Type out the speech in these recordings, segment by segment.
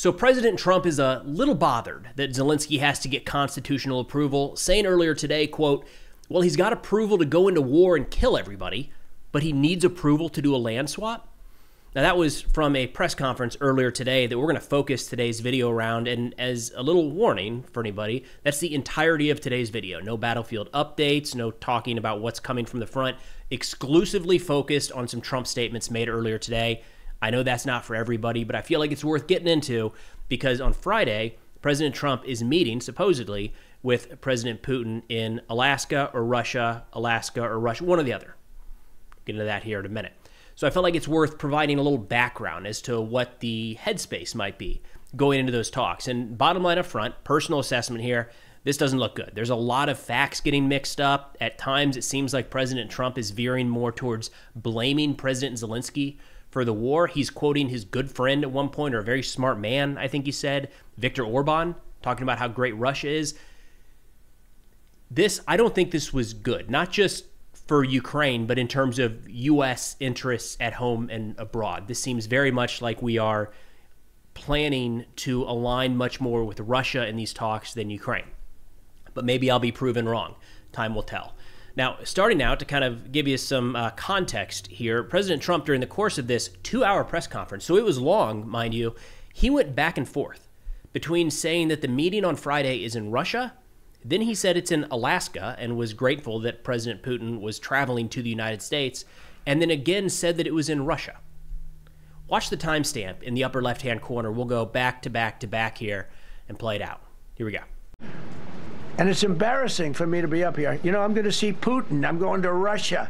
So President Trump is a little bothered that Zelensky has to get constitutional approval, saying earlier today, quote, well, he's got approval to go into war and kill everybody, but he needs approval to do a land swap. Now, that was from a press conference earlier today that we're going to focus today's video around. And as a little warning for anybody, that's the entirety of today's video. No battlefield updates, no talking about what's coming from the front, exclusively focused on some Trump statements made earlier today. I know that's not for everybody, but I feel like it's worth getting into because on Friday, President Trump is meeting, supposedly, with President Putin in Alaska or Russia, one or the other. Get into that here in a minute. So I felt like it's worth providing a little background as to what the headspace might be going into those talks. And bottom line up front, personal assessment here, this doesn't look good. There's a lot of facts getting mixed up. At times, it seems like President Trump is veering more towards blaming President Zelensky for the war. He's quoting his good friend at one point, or a very smart man, I think he said, Viktor Orban, talking about how great Russia is. I don't think this was good, not just for Ukraine, but in terms of U.S. interests at home and abroad. This seems very much like we are planning to align much more with Russia in these talks than Ukraine. But maybe I'll be proven wrong. Time will tell. Now, starting out to kind of give you some context here, President Trump, during the course of this 2-hour press conference, so it was long, mind you, he went back and forth between saying that the meeting on Friday is in Russia. Then he said it's in Alaska and was grateful that President Putin was traveling to the United States, and then again said that it was in Russia. Watch the timestamp in the upper left-hand corner. We'll go back to back to back here and play it out. Here we go. And it's embarrassing for me to be up here. You know, I'm going to see Putin. I'm going to Russia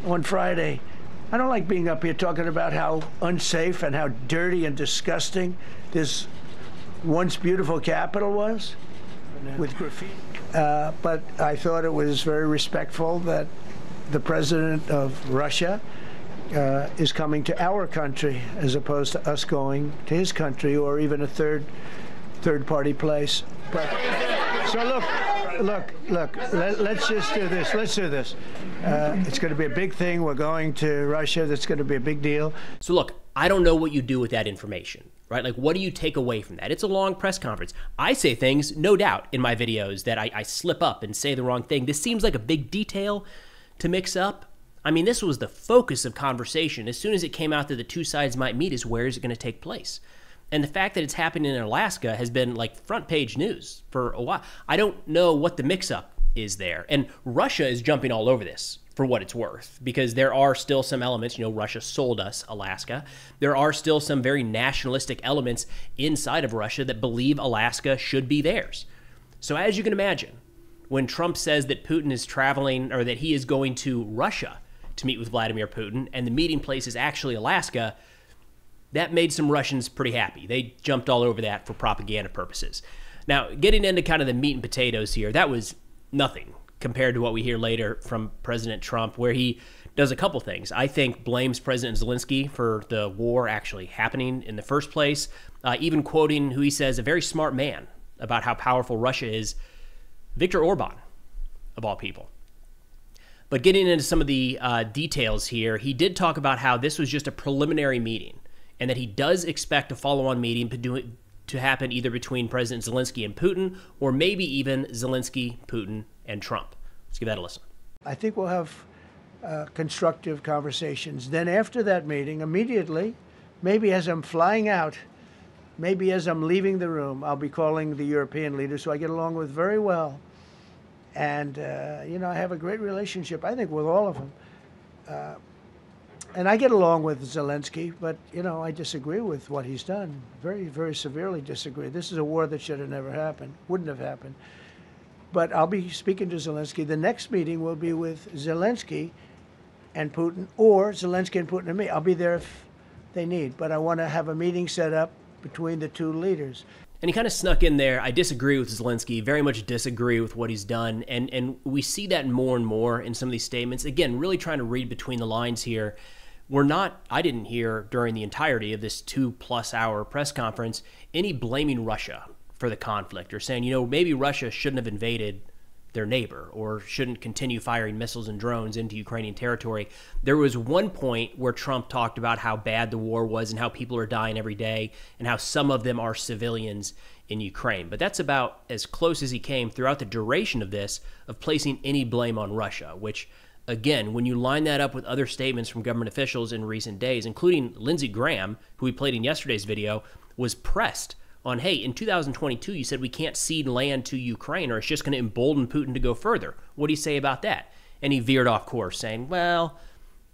on Friday. I don't like being up here talking about how unsafe and how dirty and disgusting this once beautiful capital was. With graffiti. But I thought it was very respectful that the president of Russia is coming to our country as opposed to us going to his country or even a third-party place. But, so look, let's just do this. Let's do this. It's going to be a big thing. We're going to Russia. That's going to be a big deal. So look, I don't know what you do with that information. Right? Like, what do you take away from that? It's a long press conference. I say things, no doubt, in my videos that I slip up and say the wrong thing. This seems like a big detail to mix up. I mean, this was the focus of conversation. As soon as it came out that the two sides might meet is where is it going to take place? And the fact that it's happening in Alaska has been like front page news for a while. I don't know what the mix-up is there. And Russia is jumping all over this for what it's worth, because there are still some elements, Russia sold us Alaska. There are still some very nationalistic elements inside of Russia that believe Alaska should be theirs. So as you can imagine, when Trump says that Putin is traveling or that he is going to Russia to meet with Vladimir Putin and the meeting place is actually Alaska, that made some Russians pretty happy. They jumped all over that for propaganda purposes. Now, getting into kind of the meat and potatoes here, that was nothing compared to what we hear later from President Trump, where he does a couple things. I think blames President Zelensky for the war actually happening in the first place, even quoting who he says a very smart man about how powerful Russia is, Viktor Orban, of all people. But getting into some of the details here, he did talk about how this was just a preliminary meeting and that he does expect a follow-on meeting to happen either between President Zelensky and Putin or maybe even Zelensky, Putin, and Trump. Let's give that a listen. I think we'll have constructive conversations. Then after that meeting, immediately, maybe as I'm flying out, maybe as I'm leaving the room, I'll be calling the European leaders who I get along with very well. And, I have a great relationship, I think, with all of them. And I get along with Zelensky, but, I disagree with what he's done. Very, very severely disagree. This is a war that should have never happened, wouldn't have happened. But I'll be speaking to Zelensky. The next meeting will be with Zelensky and Putin, or Zelensky and Putin and me. I'll be there if they need. But I want to have a meeting set up between the two leaders. And he kind of snuck in there. I disagree with Zelensky, very much disagree with what he's done. And we see that more and more in some of these statements. Again, really trying to read between the lines here. I didn't hear during the entirety of this 2+ hour press conference any blaming Russia for the conflict or saying, maybe Russia shouldn't have invaded their neighbor or shouldn't continue firing missiles and drones into Ukrainian territory. There was one point where Trump talked about how bad the war was and how people are dying every day and how some of them are civilians in Ukraine. But that's about as close as he came throughout the duration of this, of placing any blame on Russia, which, again, when you line that up with other statements from government officials in recent days, including Lindsey Graham, who we played in yesterday's video, was pressed on, hey, in 2022, you said we can't cede land to Ukraine or it's just going to embolden Putin to go further. What do you say about that? And he veered off course saying, well,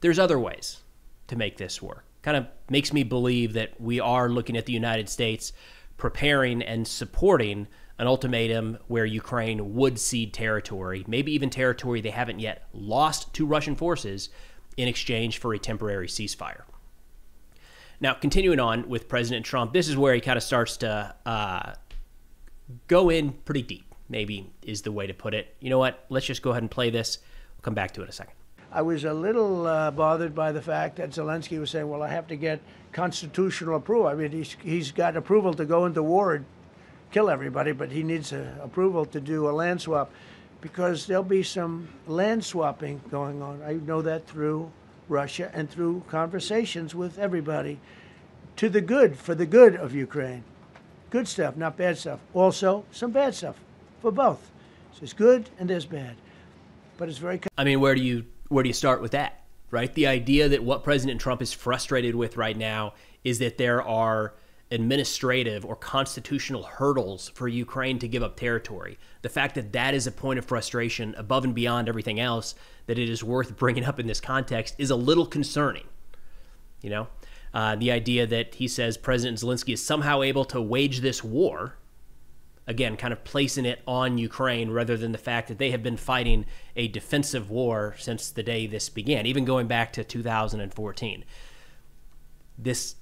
there's other ways to make this work. Kind of makes me believe that we are looking at the United States preparing and supporting an ultimatum where Ukraine would cede territory, maybe even territory they haven't yet lost to Russian forces, in exchange for a temporary ceasefire. Now, continuing on with President Trump, this is where he kind of starts to go in pretty deep, maybe is the way to put it. You know what? Let's just go ahead and play this. We'll come back to it in a second. I was a little bothered by the fact that Zelensky was saying, well, I have to get constitutional approval. I mean, he's got approval to go into war and kill everybody, but he needs approval to do a land swap because there'll be some land swapping going on. I know that through Russia and through conversations with everybody to the good, for the good of Ukraine. Good stuff, not bad stuff. Also, some bad stuff for both. So there's good and there's bad. But it's very... I mean, where do you start with that, right? The idea that what President Trump is frustrated with right now is that there are administrative or constitutional hurdles for Ukraine to give up territory. The fact that that is a point of frustration above and beyond everything else that it is worth bringing up in this context is a little concerning. You know, the idea that he says President Zelensky is somehow able to wage this war, again, kind of placing it on Ukraine rather than the fact that they have been fighting a defensive war since the day this began, even going back to 2014. This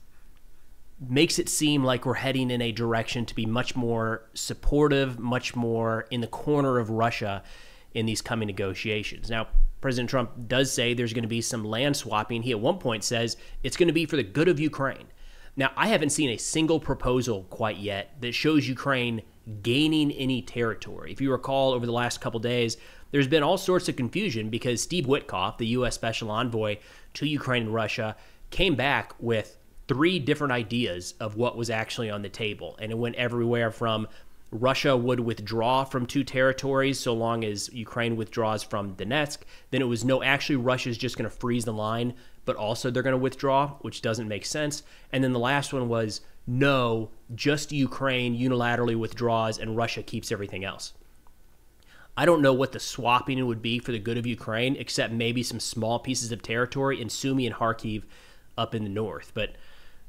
makes it seem like we're heading in a direction to be much more supportive, much more in the corner of Russia in these coming negotiations. Now, President Trump does say there's going to be some land swapping. He at one point says it's going to be for the good of Ukraine. Now, I haven't seen a single proposal quite yet that shows Ukraine gaining any territory. If you recall, over the last couple days, there's been all sorts of confusion because Steve Witkoff, the U.S. Special Envoy to Ukraine and Russia, came back with 3 different ideas of what was actually on the table. And it went everywhere from Russia would withdraw from 2 territories so long as Ukraine withdraws from Donetsk. Then it was, no, actually Russia's just going to freeze the line, but also they're going to withdraw, which doesn't make sense. And then the last one was, no, just Ukraine unilaterally withdraws and Russia keeps everything else. I don't know what the swapping would be for the good of Ukraine, except maybe some small pieces of territory in Sumy and Kharkiv up in the north. But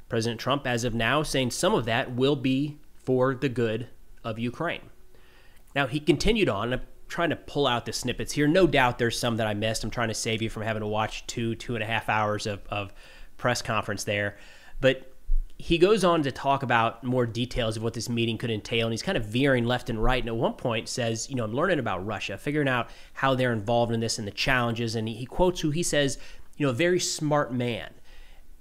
President Trump, as of now, saying some of that will be for the good of Ukraine. Now, he continued on. I'm trying to pull out the snippets here. No doubt there's some that I missed. I'm trying to save you from having to watch 2.5 hours of press conference there. But he goes on to talk about more details of what this meeting could entail, and he's kind of veering left and right. And at one point says, I'm learning about Russia, figuring out how they're involved in this and the challenges. And he quotes who he says, a very smart man.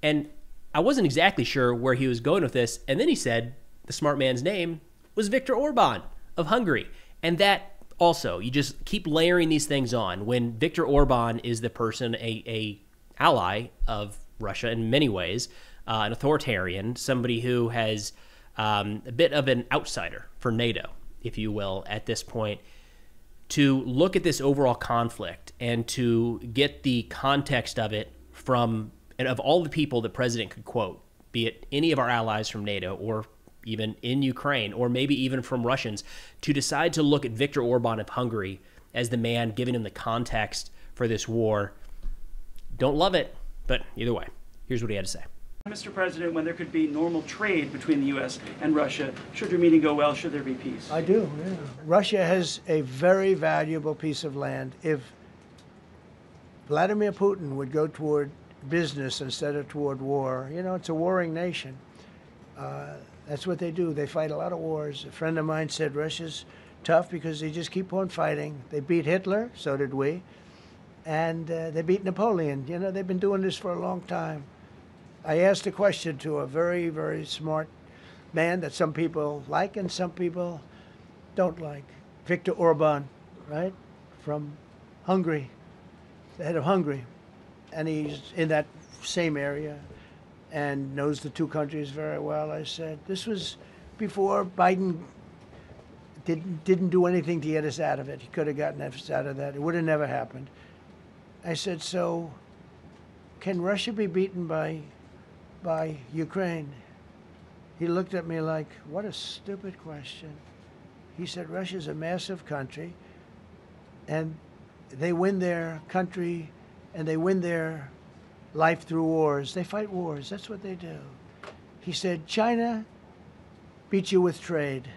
And I wasn't exactly sure where he was going with this. And then he said the smart man's name was Viktor Orban of Hungary. And that also, you just keep layering these things on. When Viktor Orban is the person, a ally of Russia in many ways, an authoritarian, somebody who has a bit of an outsider for NATO, if you will, at this point, to look at this overall conflict and to get the context of it from, and of all the people the president could quote, be it any of our allies from NATO or even in Ukraine, or maybe even from Russians, to decide to look at Viktor Orban of Hungary as the man giving him the context for this war. Don't love it, but either way, here's what he had to say. Mr. President, when there could be normal trade between the U.S. and Russia, should your meeting go well, should there be peace? I do, yeah. Russia has a very valuable piece of land. If Vladimir Putin would go toward business instead of toward war, it's a warring nation. That's what they do. They fight a lot of wars. A friend of mine said Russia's tough because they just keep on fighting. They beat Hitler, so did we, and they beat Napoleon. They've been doing this for a long time. I asked a question to a very, very smart man that some people like and some people don't like. Viktor Orban, right? from Hungary, the head of Hungary, and he's in that same area and knows the two countries very well. I said, this was before Biden didn't do anything to get us out of it. He could have gotten us out of that. It would have never happened. I said, so can Russia be beaten by Ukraine? He looked at me like, what a stupid question. He said, Russia's a massive country, and they win their country and they win their life through wars. They fight wars. That's what they do. He said, China beats you with trade.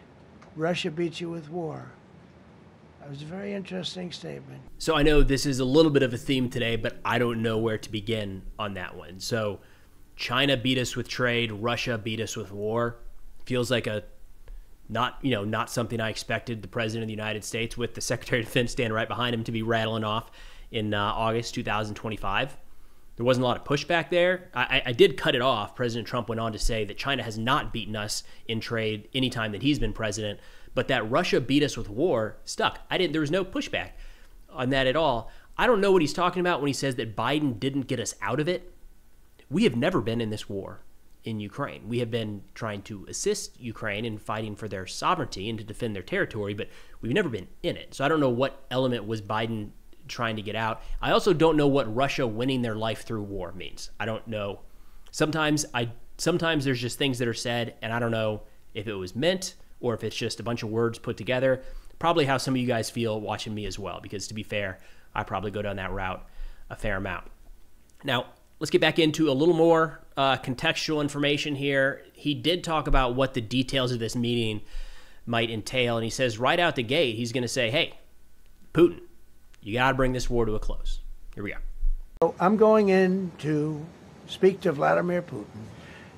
Russia beats you with war. That was a very interesting statement. So I know this is a little bit of a theme today, but I don't know where to begin on that one. So China beat us with trade, Russia beat us with war. Feels like not something I expected the President of the United States, with the Secretary of Defense standing right behind him, to be rattling off in August 2025. There wasn't a lot of pushback there. I did cut it off. President Trump went on to say that China has not beaten us in trade any time that he's been president, but that Russia beat us with war stuck. There was no pushback on that at all. I don't know what he's talking about when he says that Biden didn't get us out of it. We have never been in this war in Ukraine. We have been trying to assist Ukraine in fighting for their sovereignty and to defend their territory, but we've never been in it. So I don't know what element was Biden trying to get out. I also don't know what Russia winning their life through war means. I don't know. Sometimes there's just things that are said, and I don't know if it was meant or if it's just a bunch of words put together. Probably how some of you guys feel watching me as well, because to be fair, I probably go down that route a fair amount. Now, let's get back into a little more contextual information here. He did talk about what the details of this meeting might entail, and he says right out the gate, he's going to say, hey, Putin, you got to bring this war to a close. Here we go. So I'm going in to speak to Vladimir Putin,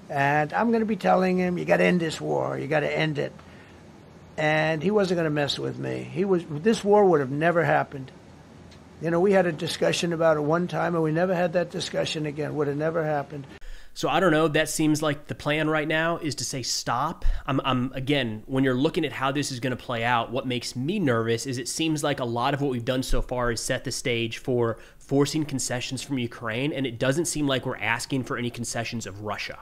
and I'm going to be telling him, you got to end this war. You got to end it. And he wasn't going to mess with me. This war would have never happened. You know, we had a discussion about it one time, and we never had that discussion again. Would have never happened. So I don't know. That seems like the plan right now is to say stop. Again, when you're looking at how this is going to play out, what makes me nervous is it seems like a lot of what we've done so far is set the stage for forcing concessions from Ukraine, and it doesn't seem like we're asking for any concessions of Russia.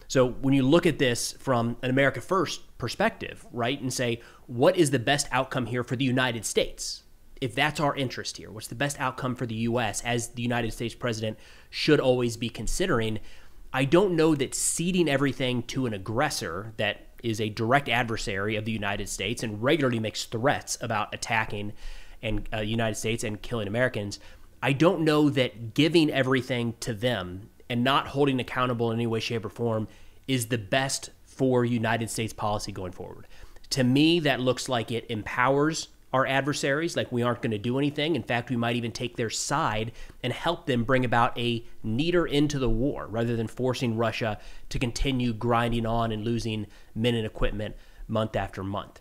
So when you look at this from an America First perspective, right, and say, what is the best outcome here for the United States? If that's our interest here, what's the best outcome for the U.S. as the United States president should always be considering? I don't know that ceding everything to an aggressor that is a direct adversary of the United States and regularly makes threats about attacking the United States and killing Americans, I don't know that giving everything to them and not holding accountable in any way, shape, or form is the best for United States policy going forward. To me, that looks like it empowers our adversaries, like we aren't going to do anything. In fact, we might even take their side and help them bring about a neater end to the war rather than forcing Russia to continue grinding on and losing men and equipment month after month.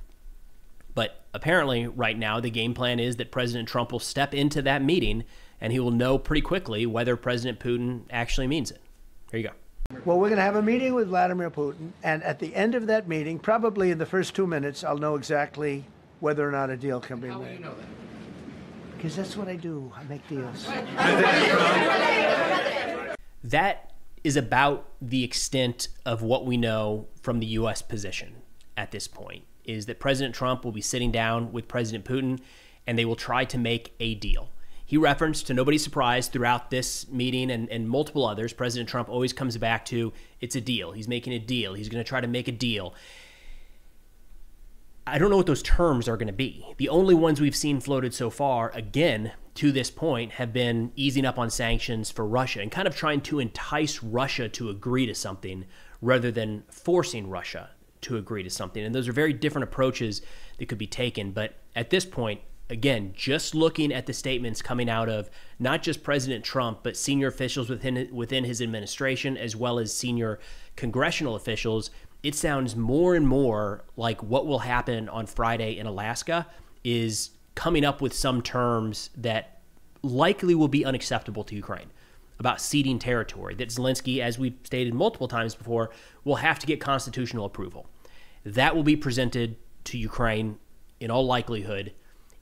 But apparently right now the game plan is that President Trump will step into that meeting and he will know pretty quickly whether President Putin actually means it. Here you go. Well, we're going to have a meeting with Vladimir Putin, and at the end of that meeting, probably in the first 2 minutes, I'll know exactly whether or not a deal can be made. How will you know that? Because that's what I do. I make deals. That is about the extent of what we know from the U.S. position at this point, is that President Trump will be sitting down with President Putin, and they will try to make a deal. He referenced, to nobody's surprise, throughout this meeting and multiple others, President Trump always comes back to, it's a deal. He's making a deal. He's going to try to make a deal. I don't know what those terms are going to be. The only ones we've seen floated so far, again, to this point, have been easing up on sanctions for Russia and kind of trying to entice Russia to agree to something rather than forcing Russia to agree to something. And those are very different approaches that could be taken. But at this point, again, just looking at the statements coming out of not just President Trump, but senior officials within his administration, as well as senior congressional officials, it sounds more and more like what will happen on Friday in Alaska is coming up with some terms that likely will be unacceptable to Ukraine about ceding territory, that Zelensky, as we've stated multiple times before, will have to get constitutional approval. That will be presented to Ukraine in all likelihood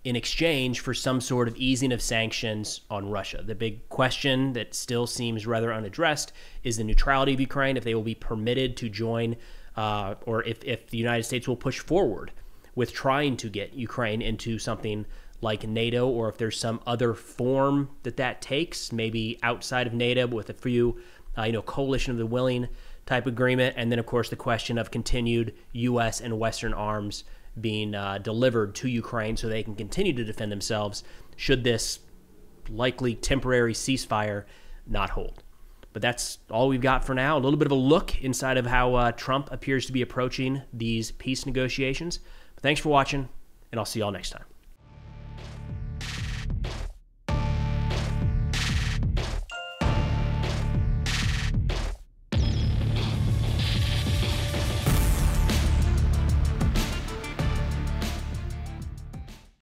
in exchange for some sort of easing of sanctions on Russia. The big question that still seems rather unaddressed is the neutrality of Ukraine, if they will be permitted to join, or if the United States will push forward with trying to get Ukraine into something like NATO, or if there's some other form that takes, maybe outside of NATO, but with a few, coalition of the willing type agreement. And then, of course, the question of continued U.S. and Western arms being delivered to Ukraine so they can continue to defend themselves should this likely temporary ceasefire not hold. But that's all we've got for now. A little bit of a look inside of how Trump appears to be approaching these peace negotiations. But thanks for watching, and I'll see y'all next time.